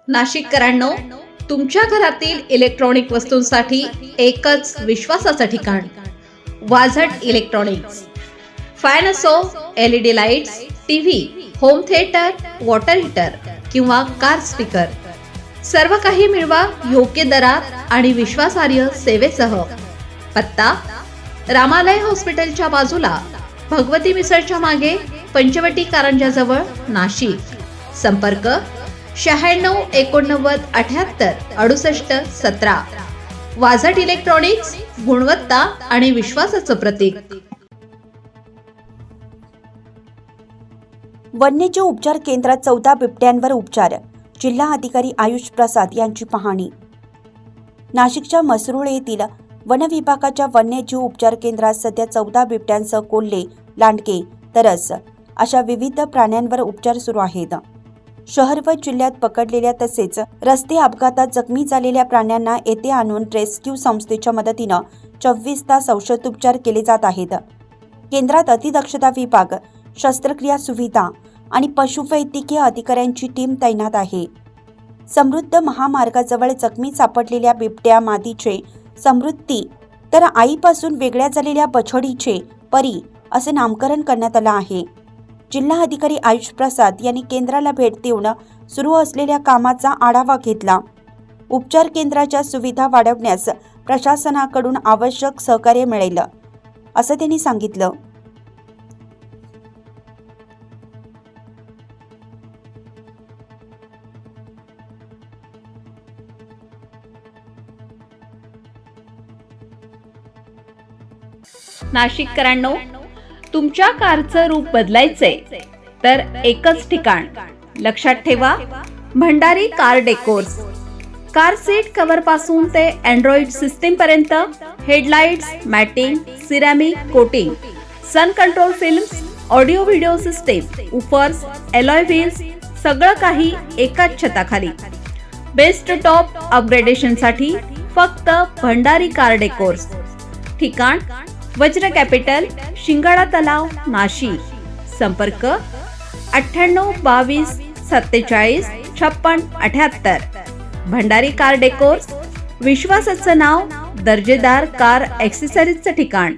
नाशिककरांनो, तुमच्या घरातील इलेक्ट्रॉनिक वस्तूंसाठी एकच विश्वासाचं ठिकाण, वाझट इलेक्ट्रॉनिक्स. फॅन असो, LED lights, TV, home theatre, water heater किंवा कार स्पीकर, सर्व काही मिळवा योग्य दरात आणि विश्वासार्ह सेवेसह. पत्ता: रामालय हॉस्पिटलच्या बाजूला, भगवती मिसळच्या मागे, पंचवटी कारंजाजवळ, नाशिक. संपर्क: 96 89 78 68 17. वाझट इलेक्ट्रॉनिक्स, गुणवत्ता आणि विश्वासाचं प्रतीक. वन्यजीव उपचार केंद्रात 14 बिबट्यांवर उपचार. जिल्हा अधिकारी आयुष प्रसाद यांची पाहणी. नाशिकच्या मसरूळ येथील वन विभागाच्या वन्यजीव उपचार केंद्रात सध्या 14 बिबट्यांसह कोल्हे, लांडगे, तरस अशा विविध प्राण्यांवर उपचार सुरू आहेत. शहर व जिल्ह्यात पकडलेल्या तसेच रस्ते अपघातात जखमी झालेल्या प्राण्यांना येथे आणून रेस्क्यू संस्थेच्या मदतीनं 24 तास औषधोपचार केले जात आहेत. केंद्रात अतिदक्षता विभाग, शस्त्रक्रिया सुविधा आणि पशुवैद्यकीय अधिकाऱ्यांची टीम तैनात आहे. समृद्ध महामार्गाजवळ जखमी सापडलेल्या बिबट्या मादीचे समृद्धी तर आईपासून वेगळ्या झालेल्या बछडीचे परी असे नामकरण करण्यात आलं आहे. जिल्हा अधिकारी आयुष प्रसाद यांनी केंद्राला भेट देऊन सुरू असलेल्या कामाचा आढावा घेतला. उपचार केंद्राच्या सुविधा वाढवण्यास प्रशासनाकडून आवश्यक सहकार्य मिळेल असं त्यांनी सांगितलं. नाशिककरांनो, तुमच्या कारचं रूप बदलायचंय तर एकच ठिकाण. लक्षात ठेवा, Bhandari car decors. Car seat cover पासून ते अँड्रॉइड सिस्टीम पर्यंत, headlights, matting, ceramic coating, sun control films, audio video system, woofers, alloy wheels, सगळं काही एकाच छताखाली. बेस्ट टॉप अपग्रेडेशनसाठी फक्त भंडारी कार डेकोर्स. ठिकाण: वज्र कॅपिटल, शिंगाडा तलाव, नाशिक. संपर्क: 98 22 47 56 78. भंडारी कार डेकोर्स, विश्वासाचं नाव, दर्जेदार कार ॲक्सेसरीजचं ठिकाण.